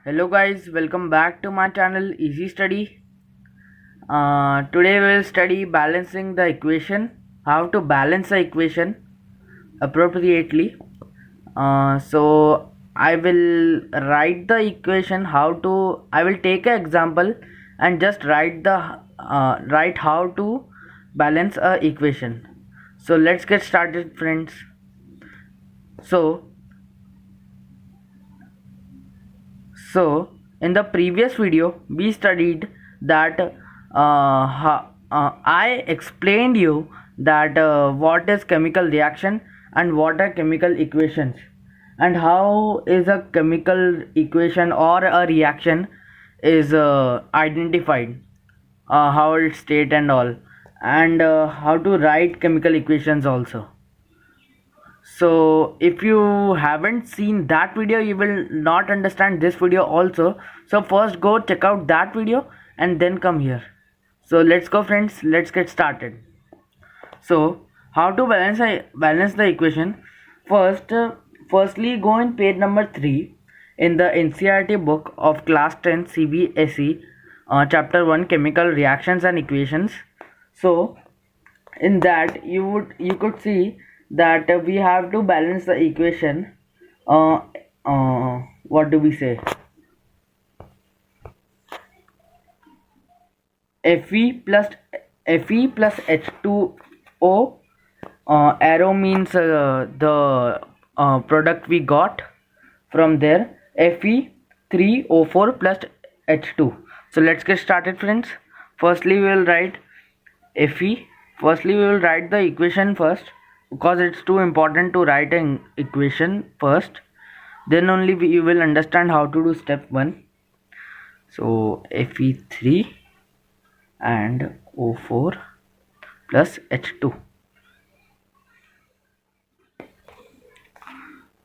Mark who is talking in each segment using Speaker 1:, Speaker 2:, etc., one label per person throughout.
Speaker 1: Hello guys, welcome back to my channel Easy Study. Today we'll study balancing the equation, how to balance the equation appropriately. So I will write the equation I will take an example and just write how to balance a equation. So let's get started, friends. So So, in the previous video, we studied that I explained you that what is chemical reaction and what are chemical equations, and how is a chemical equation or a reaction is identified, how it's state and all, and how to write chemical equations also. So if you haven't seen that video, you will not understand this video also. So first go check out that video and then come here. So let's go, friends, let's get started. So how to balance the equation? Firstly go in page number 3 in the NCERT book of class 10 CBSE, chapter 1, chemical reactions and equations. So in that you could see that we have to balance the equation. What do we say? Fe plus H2O. Arrow means the product we got from there. Fe3O4 plus H2. So let's get started, friends. Firstly we will write Fe. Firstly we will write the equation first, because it's too important to write an equation first, then only you will understand how to do step 1. So Fe3 and O4 plus H2.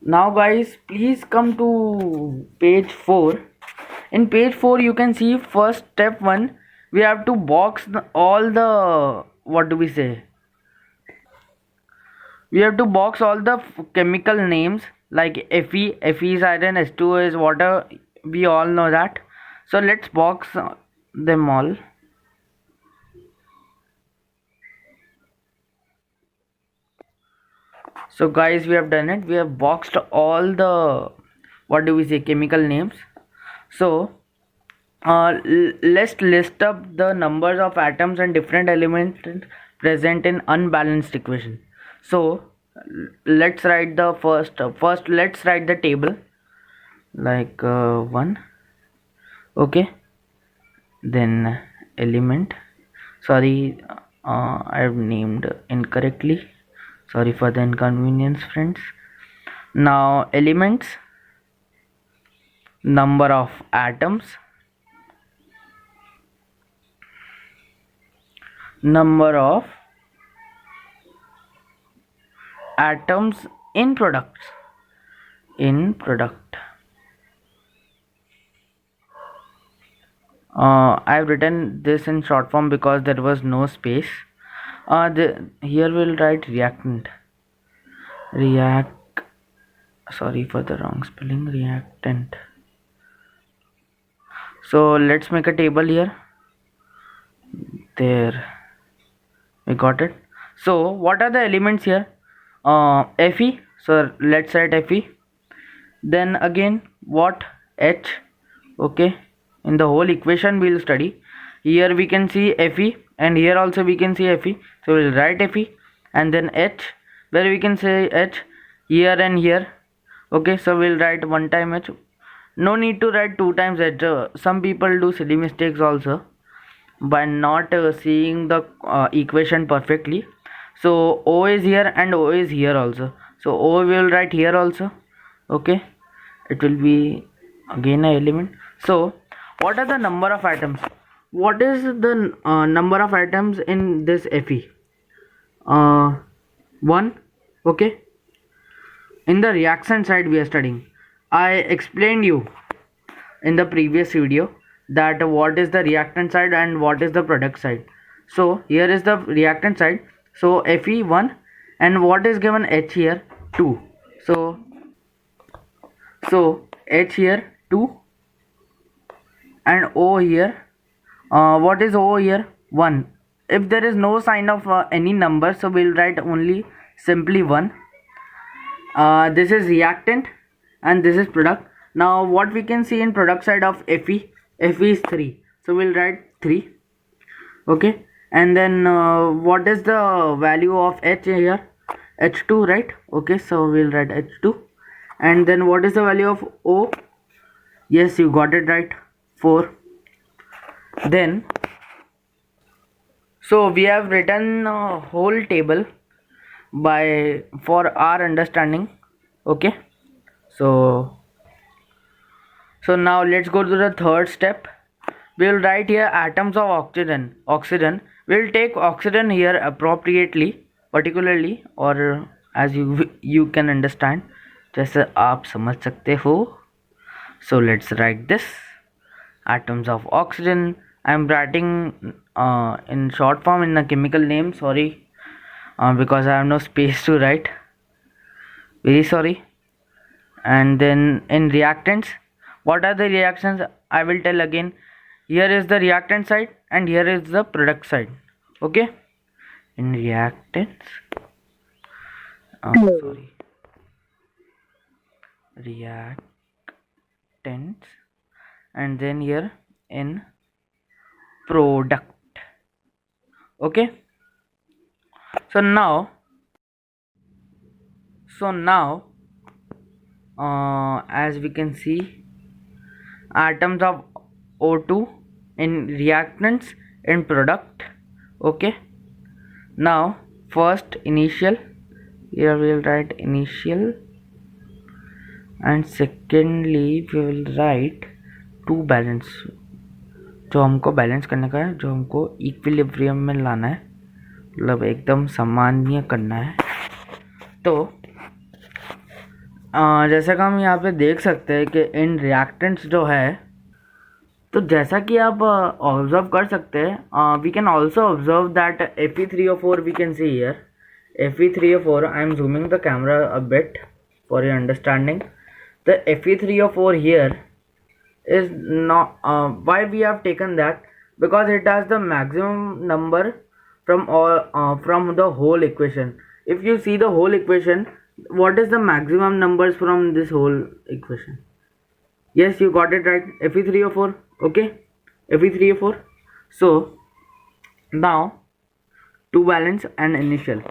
Speaker 1: Now guys, please come to page 4. In page 4 you can see first step 1, we have to box all the, what do we say, we have to box all the chemical names like Fe is iron, H2O is water, we all know that. So let's box them all. So guys, we have done it, we have boxed all the, what do we say, chemical names. So let's list up the numbers of atoms and different elements present in unbalanced equation. So let's write the first let's write the table like 1. Okay, then element, sorry, I've named incorrectly, sorry for the inconvenience, friends. Now elements, number of atoms, number of atoms in product. I've written this in short form because there was no space. Here we'll write sorry for the wrong spelling, reactant. So let's make a table here. There, we got it. So what are the elements here? Fe, so let's write Fe. Then again what? H. Okay, in the whole equation we'll study. Here we can see Fe and here also we can see Fe, so we'll write Fe. And then H, where we can say H here and here. Okay, so we'll write one time H. No need to write two times H. Some people do silly mistakes also by not seeing the equation perfectly. So O is here and O is here also, so O we will write here also. Okay, it will be again an element. So what are the number of atoms? What is the number of atoms in this Fe? 1. Okay, in the reaction side we are studying. I explained you in the previous video that what is the reactant side and what is the product side. So here is the reactant side, so Fe1, and what is given H here? 2. So H here 2, and O here. What is O here? 1. If there is no sign of any number, so we'll write only simply 1. This is reactant and this is product. Now what we can see in product side of Fe, Fe is 3, so we'll write 3. Okay, and then what is the value of H here? H2, right? Okay, so we'll write H2. And then what is the value of O? Yes, you got it right, 4. Then so we have written a whole table for our understanding. Okay, so now let's go to the third step. We'll write here atoms of oxygen. We'll take oxygen here appropriately, particularly, or as you can understand, जैसे आप समझ सकते हो. So let's write this atoms of oxygen. I'm writing in short form in a chemical name, sorry, because I have no space to write, very sorry. And then in reactants, what are the reactions? I will tell again. Here is the reactant side and here is the product side. Okay, in reactants, sorry, reactants, and then here in product. Okay, so now as we can see, atoms of O2 in reactants in product. Okay, now first initial, here we will write initial, and secondly we will write to balance, जो हमको balance करने का है, जो हमको equilibrium में लाना है, मतलब एकदम सामान्य करना है. तो जैसा कि हम यहाँ पे देख सकते हैं कि इन रिएक्टेंट्स जो है, तो जैसा कि आप ऑब्जर्व कर सकते हैं, we can also observe that Fe3O4 we can see here. Fe3O4, I am zooming the camera a bit for your understanding. The Fe3O4 here is not, why we have taken that, because it has the maximum number from the whole equation. If you see the whole equation, what is the maximum numbers from this whole equation? Yes, you got it right, Fe3O4. Okay, Fe3O4. So now two valence and initial,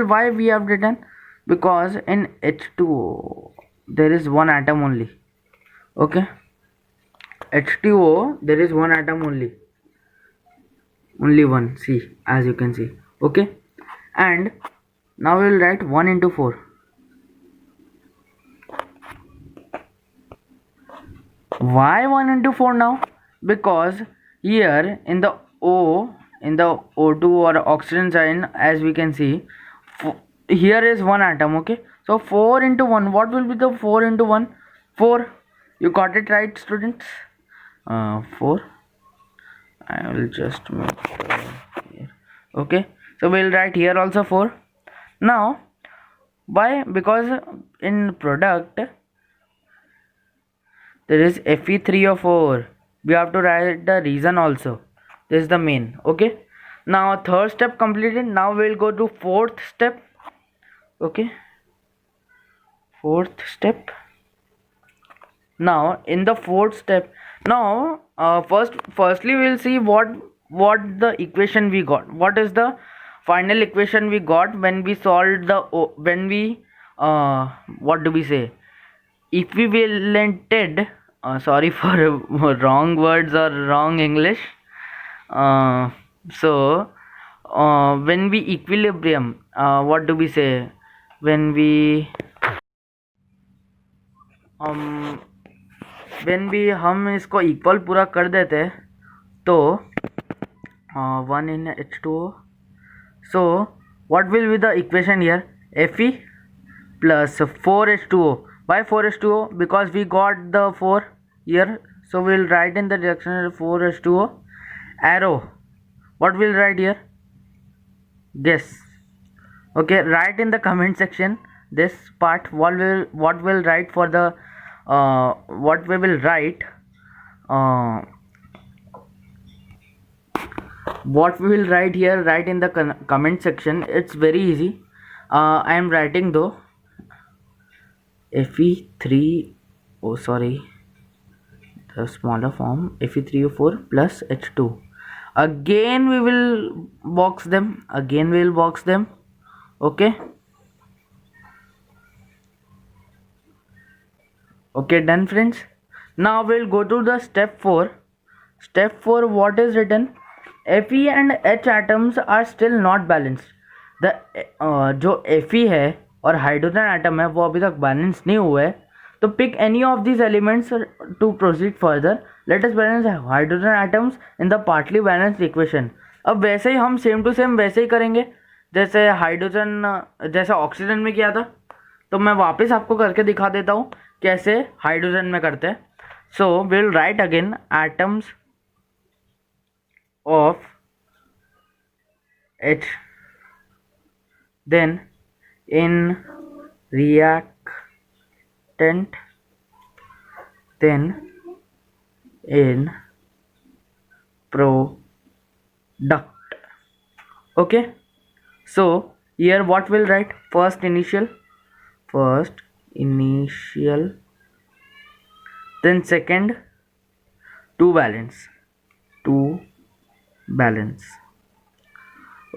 Speaker 1: why we have written? Because in H2O there is one atom only. Okay, H2O there is one atom only one, see, as you can see. Okay, and now we will write 1 into 4. Why 1 into 4 now? Because here in the O2 or oxygen sign, as we can see, here is one atom. Okay, so 4 into 1, what will be the 4 into 1? 4. You got it right, students. 4. I will just make here. Okay, so we'll write here also 4. Now why? Because in product there is Fe3O4. We have to write the reason also. This is the main. Okay, now third step completed. Now we'll go to fourth step. Okay, fourth step. Now in the fourth step, now firstly we'll see what the equation we got. What is the final equation we got when we solved the what do we say, equivalented, sorry for wrong words or wrong English. So when we equilibrium, what do we say, when we हम इसको equal पूरा कर देते तो 1 in H2O. So what will be the equation here? Fe plus 4H2O. Why 4H2O? Because we got the 4 here, so we'll write in the reaction 4H2O. Arrow, what we'll write here? This. Okay, write in the comment section this part. What we'll write for the what we will write uh, what we will write here, write in the comment section. It's very easy. I am writing though Fe3, oh sorry, the smaller form, Fe3O4 plus H2. Again we will box them, okay. Okay, done friends. Now we'll go to the step 4. Step 4, what is written? Fe and H atoms are still not balanced. The जो Fe है और hydrogen atom है वो अभी तक balance नहीं हुए है, तो pick any of this elements to proceed further. Let us balance hydrogen atoms in the partly balanced equation. अब वैसे ही हम सेम टू सेम वैसे ही करेंगे जैसे हाइड्रोजन, जैसे ऑक्सीजन में किया था. तो मैं वापस आपको करके दिखा देता हूँ कैसे हाइड्रोजन में करते हैं. So will write again atoms of H, then in reactant, then in product. Okay, so here what will write? First initial, then second two balance.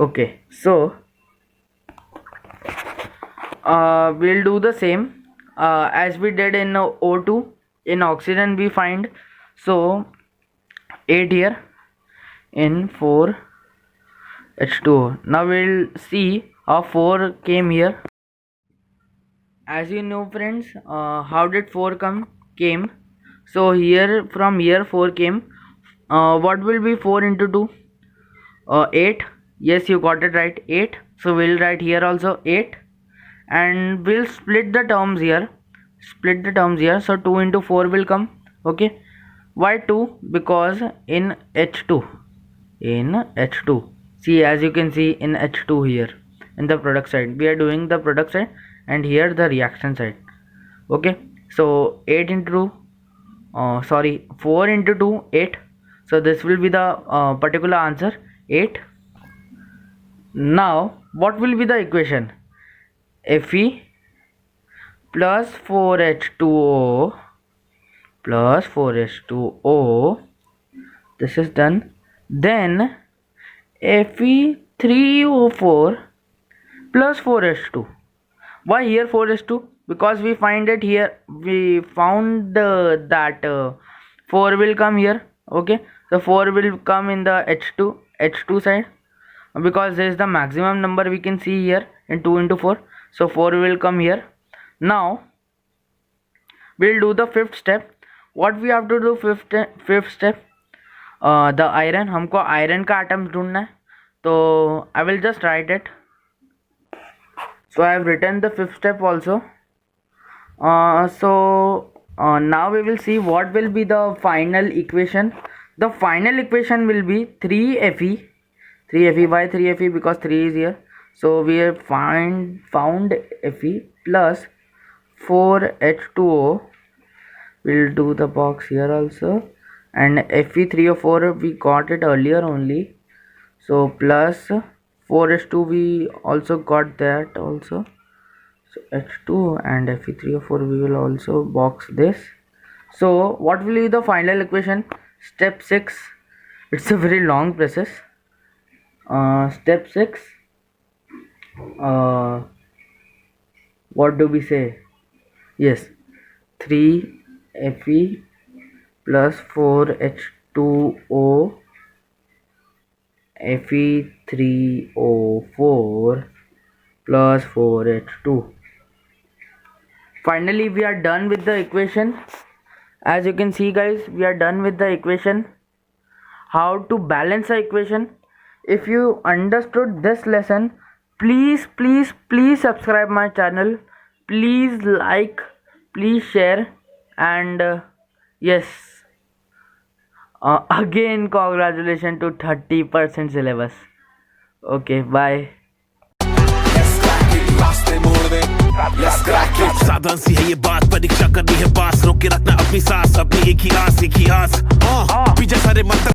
Speaker 1: Okay, so we'll do the same as we did in O2. In oxygen we find, so 8 here in 4H2O. Now we'll see how 4 came here. As you know friends, how did 4 came? So here, from here 4 came. What will be 4 into 2? 8. Yes, you got it right, 8. So we'll write here also 8, and we'll split the terms here. So 2 into 4 will come. Okay, why 2? Because in H2, see, as you can see in H2 here in the product side, we are doing the product side, and here the reaction side. Okay, so 8 into 4 into 2, 8. So this will be the particular answer, 8. Now what will be the equation? Fe plus 4H2O plus 4H2O. This is done. Then Fe3O4 plus 4H2. Why here 4H2? Because we find it here. We found that 4 will come here. Okay, so 4 will come in the H2 side, because this is the maximum number we can see here in 2 into 4. So 4 will come here. Now we'll do the fifth step. What we have to do fifth step? The iron, हमको iron का atoms ढूंढना है, तो I will just write it. So I have written the fifth step also. Now we will see what will be the final equation. The final equation will be 3Fe. Why 3Fe? Because 3 is here. So we have found Fe plus 4H2O. We'll do the box here also. And Fe3O4 we got it earlier only. So plus 4H2 we also got that also. So H2 and Fe3O4 we will also box this. So what will be the final equation? Step 6. It's a very long process. Step 6. What do we say? Yes, 3Fe plus 4H2O Fe3O4 plus 4H2. Finally we are done with the equation. As you can see guys, we are done with the equation. How to balance the equation. If you understood this lesson, please subscribe my channel, please like, please share, and yes, again congratulations to 30% syllabus. Okay, bye.
Speaker 2: साधारण सी है ये बात, परीक्षा करनी है पास, रोक के रखना अपनी सांस, अपनी एक ही आस पीछे सारे मंत्र